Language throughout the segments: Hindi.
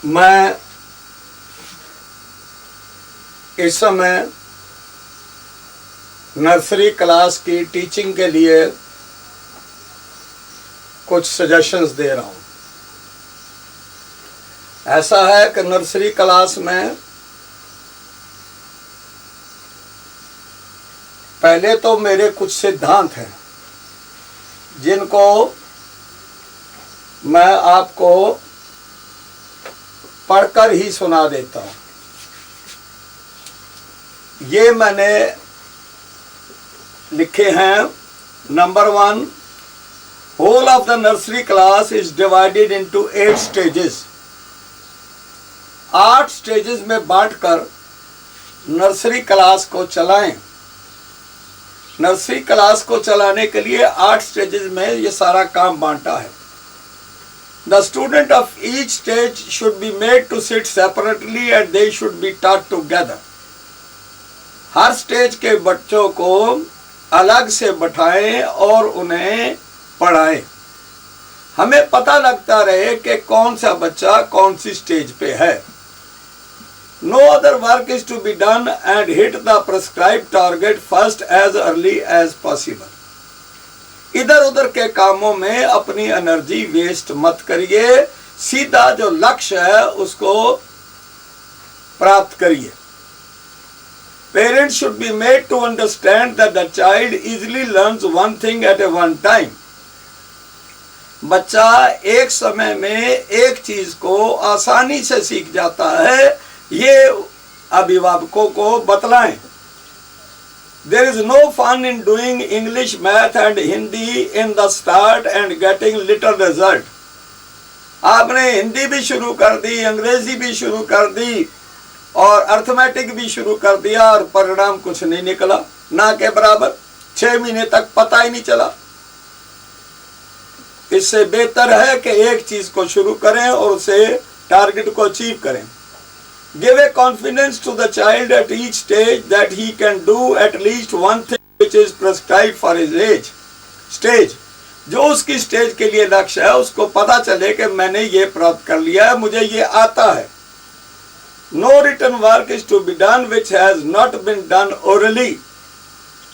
मैं इस समय नर्सरी क्लास की टीचिंग के लिए कुछ सजेशंस दे रहा हूँ। ऐसा है कि नर्सरी क्लास में पहले तो मेरे कुछ सिद्धांत हैं जिनको मैं आपको पढ़कर ही सुना देता हूँ। ये मैंने लिखे हैं। Number 1, whole of the nursery class is divided into 8 stages। 8 stages में बांटकर नर्सरी क्लास को चलाएं। नर्सरी क्लास को चलाने के लिए 8 स्टेजेस में ये सारा काम बांटा है। The student of each stage should be made to sit separately and they should be taught together। Her stage के बच्चों को अलग से बैठाएं और उन्हें पढ़ाएं। हमें पता लगता रहे कि कौन सा बच्चा कौन सी स्टेज पे है। No other work is to be done and hit the prescribed target first as early as possible। इधर उधर के कामों में अपनी एनर्जी वेस्ट मत करिए, सीधा जो लक्ष्य है उसको प्राप्त करिए। Parents should be made to understand that the child easily learns one thing at a one time। बच्चा एक समय में एक चीज को आसानी से सीख जाता है, ये अभिभावकों को बतलाएं। There is no fun in doing English, math and Hindi in the start and getting little result। आपने हिंदी भी शुरू कर दी, अंग्रेजी भी शुरू कर दी और अर्थमेटिक भी शुरू कर दिया और परिणाम कुछ नहीं निकला, ना के बराबर। 6 महीने तक पता ही नहीं चला। इससे बेहतर है कि एक चीज को शुरू करें और उसे टारगेट को अचीव करें। Give a confidence to the child at each stage that he can do at least one thing which is prescribed for his age। Stage जो उसकी स्टेज के लिए लक्ष्य है उसको पता चले कि मैंने ये प्राप्त कर लिया है, मुझे ये आता है। No written work is to be done which has not been done orally।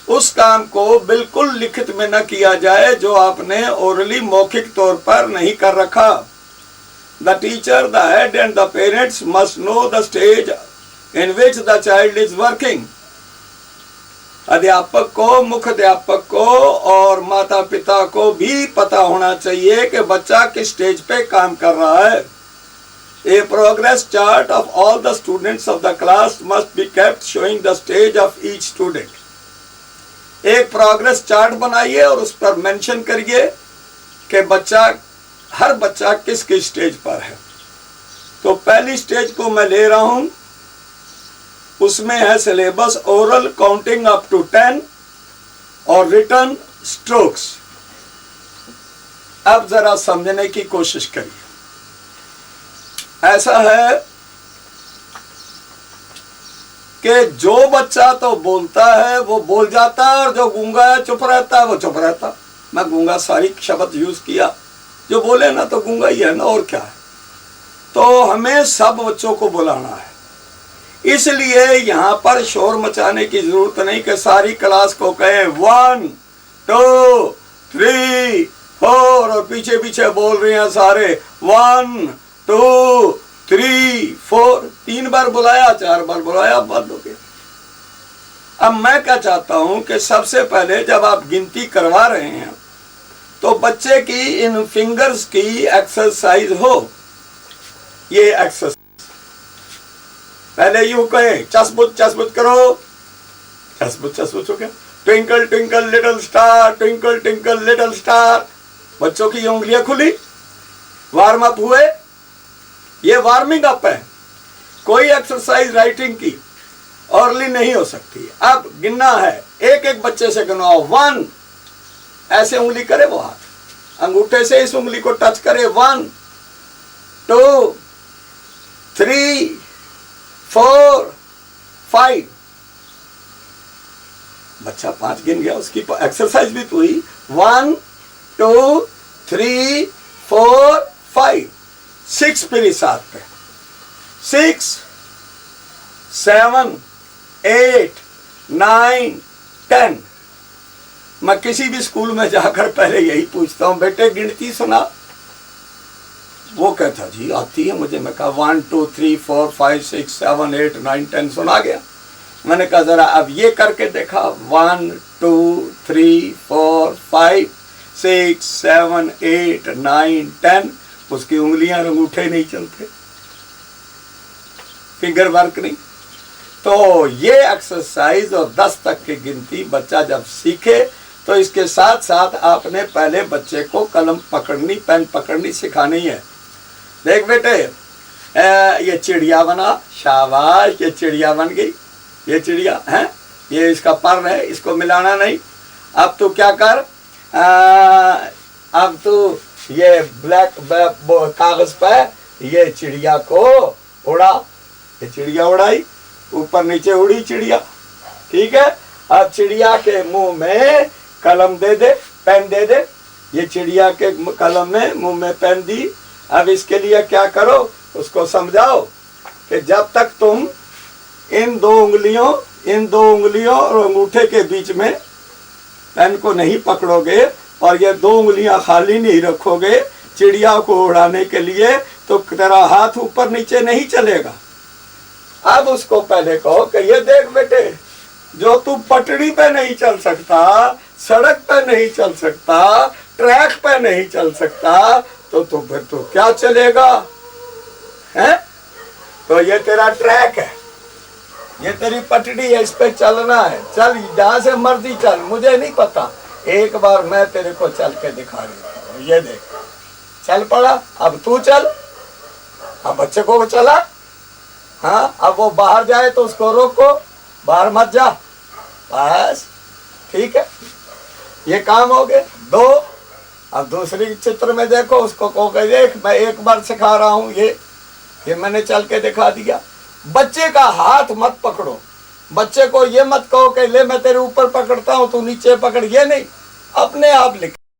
उस काम को बिल्कुल लिखित में न किया जाए जो आपने ओरली मौखिक तौर पर नहीं कर रखा। The teacher, the head and the parents must know the stage in which the child is working। अध्यापक को, मुख्य अध्यापक को और माता पिता को भी पता होना चाहिए कि बच्चा किस स्टेज पे काम कर रहा है। A progress chart of all the students of the class must be kept showing the stage of each student। एक प्रोग्रेस चार्ट बनाइए और उस पर मेंशन करिए कि हर बच्चा किस किस स्टेज पर है। तो पहली स्टेज को मैं ले रहा हूं, उसमें है syllabus, oral, counting up to 10 और रिटन, स्ट्रोक्स। अब जरा समझने की कोशिश करिए। ऐसा है कि जो बच्चा तो बोलता है वो बोल जाता है और जो गूंगा है चुप रहता है वो चुप रहता। मैं गूंगा सारी शब्द यूज किया, जो बोले ना तो गूंगा ही है ना, और क्या है। तो हमें सब बच्चों को बुलाना है, इसलिए यहां पर शोर मचाने की जरूरत नहीं कि सारी क्लास को कहे 1 2 3 4 और पीछे पीछे बोल रहे हैं सारे 1 2 3 4। 3 बार बुलाया, 4 बार बुलाया, बंद हो गया। अब मैं क्या चाहता हूं कि सबसे पहले जब आप गिनती करवा रहे हैं तो बच्चे की इन फिंगर्स की एक्सरसाइज हो। ये एक्सरसाइज पहले यूं कहे, चसबुच चसबुच करो, चसबुच चसबुच हो गया। Twinkle twinkle little star, twinkle twinkle little star. बच्चों की उंगलियां खुली, वार्म अप हुए। ये वार्मिंग अप है, कोई एक्सरसाइज राइटिंग की अर्ली नहीं हो सकती। अब गिनना है, एक एक बच्चे से गिनवाओ। 1 ऐसे उंगली करे वो हाथ, अंगूठे से इस उंगली को टच करे। 1 2 3 4 5। बच्चा 5 गिन गया, उसकी एक्सरसाइज भी तो हुई। 1 2 3 4 5 6 मेरे साथ पे 6, 7, 8, 9, 10। मैं किसी भी स्कूल में जाकर पहले यही पूछता हूँ, बेटे गिनती सुना। वो कहता जी आती है मुझे। मैं कहा 1, 2, 3, 4, 5, 6, 7, 8, 9, 10 सुना गया। मैंने कहा जरा अब ये करके देखा, 1, 2, 3, 4, 5, 6, 7, 8, 9, 10। उसकी उंगलियां अंगूठे नहीं चलते, फिंगर वर्क नहीं। तो ये एक्सरसाइज और 10 तक की गिनती बच्चा जब सीखे तो इसके साथ साथ आपने पहले बच्चे को कलम पकड़नी, पेन पकड़नी सिखानी है। देख बेटे, ये चिड़िया बना, शाबाश, ये चिड़िया बन गई। ये चिड़िया है, ये इसका पर है, इसको मिलाना नहीं। अब तू क्या कर, अब तू ये ब्लैक कागज पे ये चिड़िया को उड़ा। ये चिड़िया उड़ाई, ऊपर नीचे उड़ी चिड़िया, ठीक है। अब चिड़िया के मुंह में कलम दे दे, पेन दे दे। ये चिड़िया के कलम में मुंह में पेन दी। अब इसके लिए क्या करो, उसको समझाओ कि जब तक तुम इन दो उंगलियों और अंगूठे के बीच में पेन को नहीं पकड़ोगे और ये 2 उंगलियां खाली नहीं रखोगे चिड़िया को उड़ाने के लिए, तो तेरा हाथ ऊपर नीचे नहीं चलेगा। अब उसको पहले कहो कि ये देख बेटे, जो तू पटड़ी पे नहीं चल सकता, सड़क पे नहीं चल सकता, ट्रैक पे नहीं चल सकता, तो फिर तो क्या चलेगा, हैं? तो ये तेरा ट्रैक है, ये तेरी पटड़ी है, इस पे चलना है। चल जहां से मर्जी चल, मुझे नहीं पता, एक बार मैं तेरे को चल के दिखा देता हूँ। ये देख, चल पड़ा, अब तू चल। अब बच्चे को चला, हाँ, अब वो बाहर जाए तो उसको रोको, बाहर मत जा, बस, ठीक है। ये काम हो गए 2। अब दूसरी चित्र में देखो, उसको कहो कि देख मैं एक बार सिखा रहा हूँ, ये मैंने चल के दिखा दिया। बच्चे का हाथ मत पकड़ो, बच्चे को ये मत कहो कि ले मैं तेरे ऊपर पकड़ता हूँ तू नीचे पकड़, ये नहीं, अपने आप लिख।